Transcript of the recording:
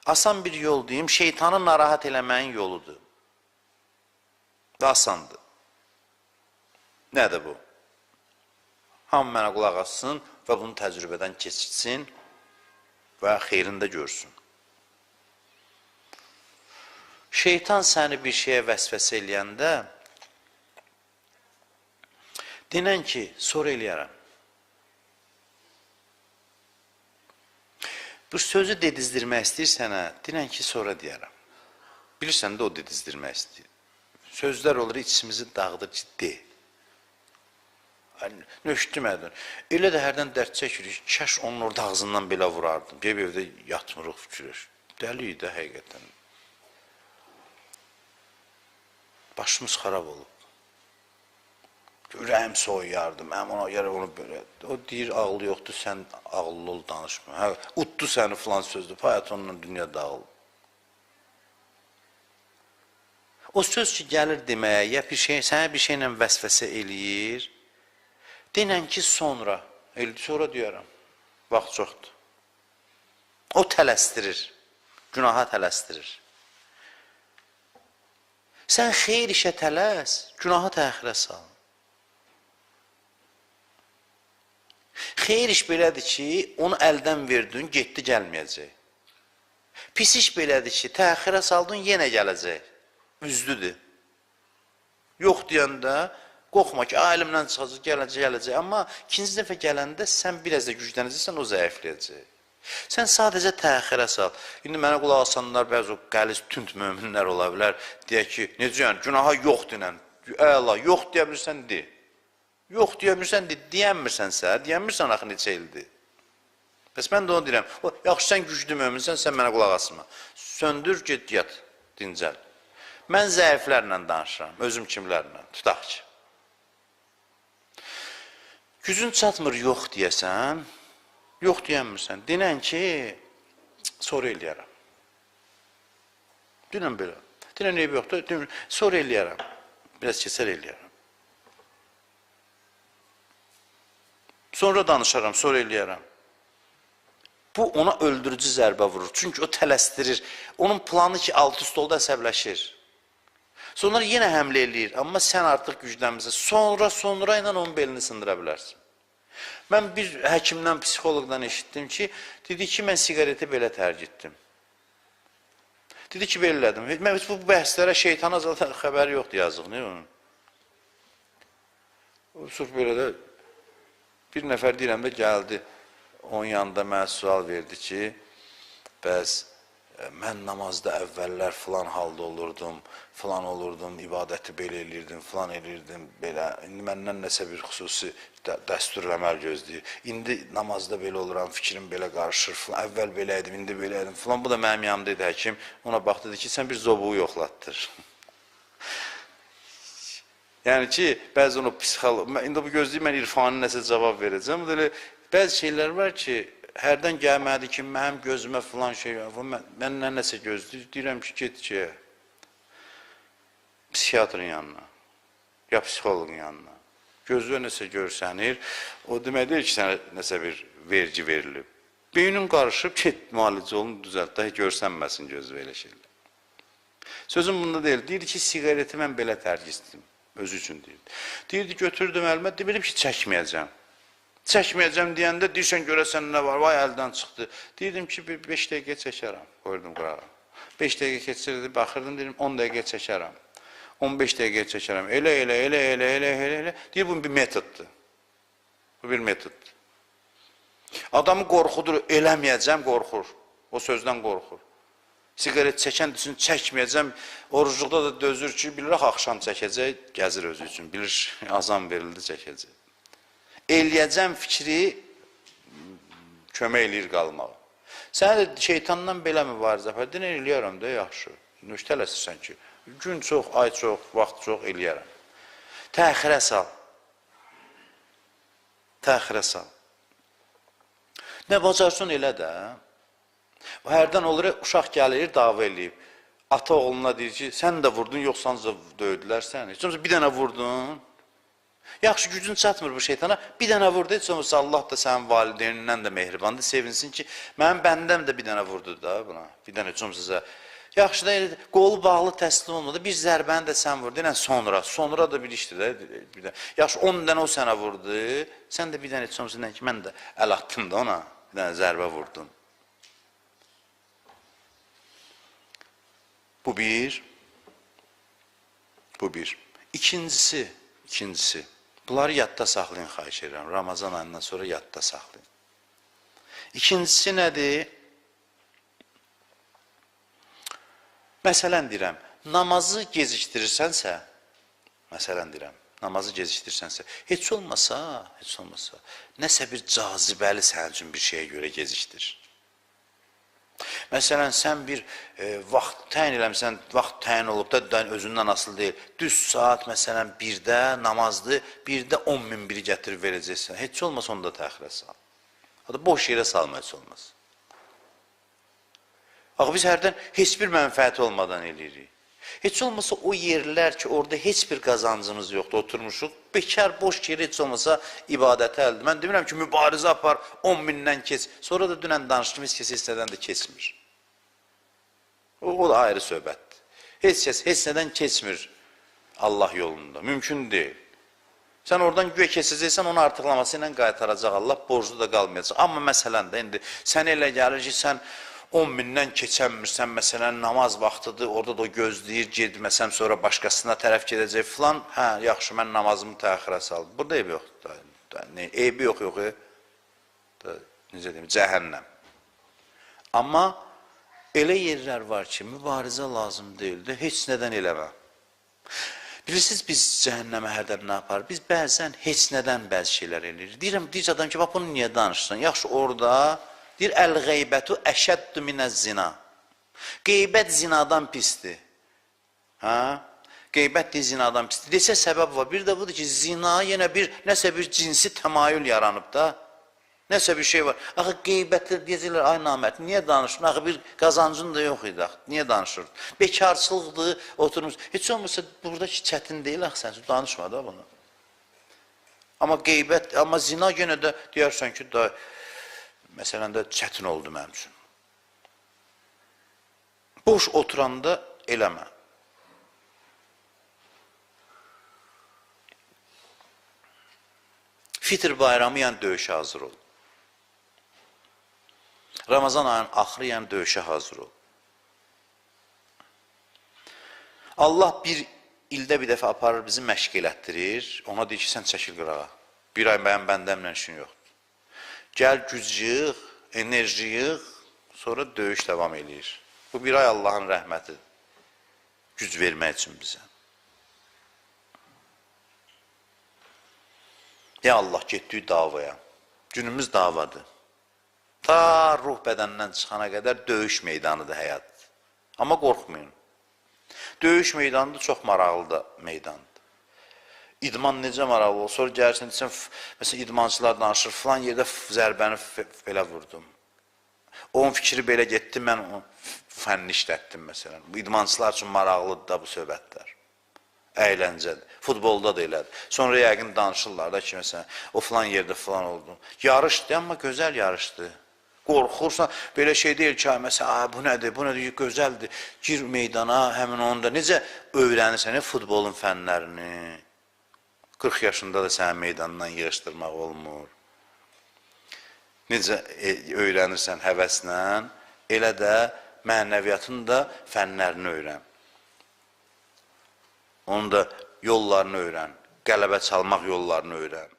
Asan bir yol deyim, şeytanı narahat eləməyin yoludur. Və asandır. Nədir bu? Hamı mənə qulaq assın və bunu təcrübədən keçsin və xeyrində görsün. Şeytan səni bir şeyə vəsvəsə eləyəndə denən ki, sonra eləyərəm. Bu sözü dedizdirmək istəyir sənə, denən ki, sonra deyərəm. Bilirsən də o dedizdirmək istəyir. Sözlər olur, içimizi dağıdır ciddi. Nöşdümədin. Elə də hərdən dərd çəkirik, kəş onun orada ağzından belə vurardım. Deyib evdə yatmırıq, fikirləş. Dəliyik də həqiqətən. Başımız xarab olub. Ürəyim soğuyardım, ona görə onu belə. O deyir, ağlı yoxdur, sən ağıllı ol, danışma. Utdu səni filan sözdür, hayat onunla dünya dağılıb. O söz ki, gəlir deməyə, ya sənə bir şeylə vəsvəsə eləyir, denən ki, sonra deyərəm, vaxt çoxdur. O tələstirir, günaha tələstirir. Sən xeyr işə tələs, günaha təxirə sal. Xeyr iş belədir ki, onu əldən verdin, getdi, gəlməyəcək. Pis iş belədir ki, təxirə saldın, yenə gələcək. Üzdüdür. Yox deyəndə, qorxma ki, əlimdən çıxacaq, gələcək. Amma ikinci dəfə gələndə sən biraz da güclənəcəksən, o zəifləyəcək. Sən sadəcə təxirə sal. İndi mənə qulaq asanlar, bəzi o qəliz, tünd möminlər ola bilər. Deyək ki, necə yəni, günaha yox denən. Əla, yox deyəmirsən, de. Yox deyəmirsən, de. Deyəmirsənsə, deyəmirsən axı neçə ildir. Bəs mən də onu deyirəm. Yaxşı, sən güclü möminsən, sən mənə qulaq asma. Söndür, get, yat, dincəl. Mən zəiflərlə danışıram, özüm kimlərlə, tutaq ki. Gücün çatmır, yox deyəsən, yox deyəmirsən, denən ki, sonra eləyərəm. Denən belə, denən eyb yoxdur, sonra eləyərəm, biraz keçər eləyərəm. Sonra danışaram, sonra eləyərəm. Bu, ona öldürücü zərbə vurur, çünki o tələstirir, onun planı ki, alt üst olda əsəbləşir. Sonra yenə həmlə eləyir, amma sən artıq güclənmirsən. Sonra ilə onun belini sındıra bilərsin. Mən bir həkimdən, psixoloqdan eşitdim ki, dedi ki, mən sigareti belə tərk etdim. Dedi ki, belə elədim. Mən bu bəhslərə şeytana zaten xəbəri yoxdur, yazıq, ne onun? Sırf belə də bir nəfər deyirəm də gəldi, onun yanında mənə sual verdi ki, bəs mən namazda əvvəllər filan halda olurdum, ibadəti belə elirdim, filan elirdim, belə. İndi məndən nəsə bir xüsusi dəstur əməl gözləyir. İndi namazda belə oluram, fikrim belə qarışır, filan. Əvvəl belə edim, indi belə edim, filan. Bu da mənim yanımda idi həkim. Ona baxdı, dedi ki, sən bir zobuğu yoxlatdır. Yəni ki, bəzi onu psixolog... İndi bu gözləyib, mən irfani nəsə cavab verəcəm. Bəzi şeylər var ki, hərdən gəlmədi ki, mənim gözümə filan şey var, məndən nəsə gözləyir, deyirəm ki, get ki, psixiatrın yanına, ya psixologun yanına. Gözlüyə nəsə görsənir, o demək deyil ki, sənə nəsə bir vergi verilib. Beynin qarışıb, get müalicə olun, düzəlt, daha görsənməsin gözü elə şeylər. Sözüm bunda deyil, deyir ki, sigareti mən belə tərk etdim, özü üçün deyil. Deyirdi, götürdüm əlimə, dedim ki, çəkməyəcəm. Çəkməyəcəm deyəndə, deyirsən, görəsən nə var, vay əldən çıxdı. Deyirdim ki, 5 dəqiqə çəkərəm, qoyurdum qırağa. 5 dəqiqə keçirdi, baxırdım, deyirdim, 10 dəqiqə çəkərəm. 15 dəqiqə çəkərəm, elə. Deyir, bu bir metoddur. Bu bir metoddur. Adamı qorxudur, eləməyəcəm, qorxur. O sözdən qorxur. Sigaret çəkən üçün çəkməyəcəm, orucluqda da dözür ki, bilir, axşam çəkəcək, gəzir özü üçün, bilir, azam verildi, çəkəcək. Eləyəcəm fikri kömək eləyir qalmağa. Sənə də şeytandan belə mübarizə var, deyən eləyərəm də, yaxşı. Nöştələsirsən ki, gün çox, ay çox, vaxt çox eləyərəm. Təxirə sal. Təxirə sal. Nə bacarsın elə də. Hərdən olur, uşaq gəlir, dava eləyib. Ata oğluna deyir ki, sən də vurdun, yoxsanca döydülər səni. Heç olmasa bir dənə vurdun. Yaxşı, gücün çatmır bu şeytana, bir dənə vurdu, heç olmasa Allah da sənin valideynindən də mehribandır, sevinsin ki, mənim bəndəm də bir dənə vurdu da buna, bir dənə heç olmasa. Yaxşı da qolu bağlı təslim olmadı, bir zərbəni də sən vurdu, yəni sonra da bir işdir də. Yaxşı, 10 dənə o sənə vurdu, sən də bir dənə heç olmasa, mən də əl attım da ona, bir dənə zərbə vurdum. Bu bir. İkincisi, bunları yadda saxlayın, xahiş edirəm. Ramazan ayından sonra yadda saxlayın. İkincisi nədir? Məsələn deyirəm, namazı gecikdirirsənsə, heç olmasa, nəsə bir cazibəli sənin üçün bir şeyə görə gecikdir. Məsələn, sən bir vaxt təyin eləmişsən, vaxt təyin olub da özündən asılı deyil. Düz saat, məsələn, 1-də namazdır, 1-də 10.000 biri gətirib verəcəksən. Heç olmasa onu da təxirə sal. O da boş yerə salma, heç olmaz. Axı, biz hərdən heç bir mənfəət olmadan eləyirik. Heç olmasa o yerlər ki, orada heç bir qazancımız yoxdur, oturmuşuq, bekar, boş yeri heç olmasa ibadətə əldir. Mən demirəm ki, mübarizə apar, 10.000-dən keç. Sonra da dünən danışdım, heç kəs heç nədən də keçmir. O da ayrı söhbətdir. Heç kəs heç nədən keçmir Allah yolunda. Mümkün deyil. Sən oradan güya keçəcəksən, onu artıqlaması ilə qaytaracaq Allah, borclu da qalmayacaq. Amma məsələn də, indi sən elə gəlir ki, sən 10.000-dən keçənmirsən, məsələn, namaz vaxtıdır, orada da gözləyir, gedməsəm, sonra başqasına tərəf gedəcək filan, hə, yaxşı, mən namazımı təxirə saldım. Burada eybi yoxdur. Eybi yox, necə deyim, cəhənnəm. Amma elə yerlər var ki, mübarizə lazım deyildi, heç nədən eləmə. Bilirsiniz, biz cəhənnəmə hərdən nə yapar? Biz bəzən heç nədən bəzi şeylər eləyirik. Deyirəm, deyir adam ki, bax, bunu niyə danışsın? Yaxşı, orada deyir, əl-qeybətu əşəddü minəz-zina. Qeybət zinadan pisdir. Qeybət deyir, zinadan pisdir. Desə səbəb var. Bir də budur ki, zina yenə nəsə bir cinsi təmayül yaranıb da. Nəsə bir şey var. Axı, qeybətlər deyəcəklər, ay namərd, niyə danışır? Axı, bir qazancın da yox idi. Niyə danışır? Bekarçılıqdır, oturmuş. Heç olmasa, burada ki, çətin deyil, axı, sən danışma da bunu. Amma qeybət, amma zina yenə də deyərsən ki, məsələn də çətin oldu mənim üçün. Boş oturanda eləmə. Fitr bayramı, yəni döyüşə hazır ol. Ramazan ayının axırı, yəni döyüşə hazır ol. Allah bir ildə bir dəfə aparır, bizi məşq elətdirir. Ona deyir ki, sən çəkil qırağa. Bir ay bəndəmlə işin yoxdur. Gəl güc yığ, enerji yığ, sonra döyüş davam eləyir. Bu bir ay Allahın rəhmətidir. Güc vermək üçün bizə. Ya Allah, getdik davaya. Günümüz davadır. Ta ruh bədəndən çıxana qədər döyüş meydanıdır həyat. Amma qorxmayın. Döyüş meydanıdır, çox maraqlı meydandır. İdman necə maraqlı olur? Sonra gəlirsən, məsələn, idmançılar danışır, filan yerdə zərbəni belə vurdum. Onun fikri belə getdi, mən fənni işlətdim, məsələn. İdmançılar üçün maraqlıdır da bu söhbətlər. Əyləncədir. Futbolda da elədir. Sonra yəqin danışırlar da ki, məsələn, o filan yerdə filan oldu. Yarışdır, amma gözəl yarışdır. Qorxursan, belə şey deyil ki, məsələn, bu nədir, gözəldir. Gir meydana, həmin onda. Necə öyrənirsən futbolun fənlərini? 40 yaşında da səni meydandan yığışdırmaq olmur. Necə öyrənirsən həvəslə, elə də mənəviyyatın da fənlərini öyrən. Onun da yollarını öyrən, qələbə çalmaq yollarını öyrən.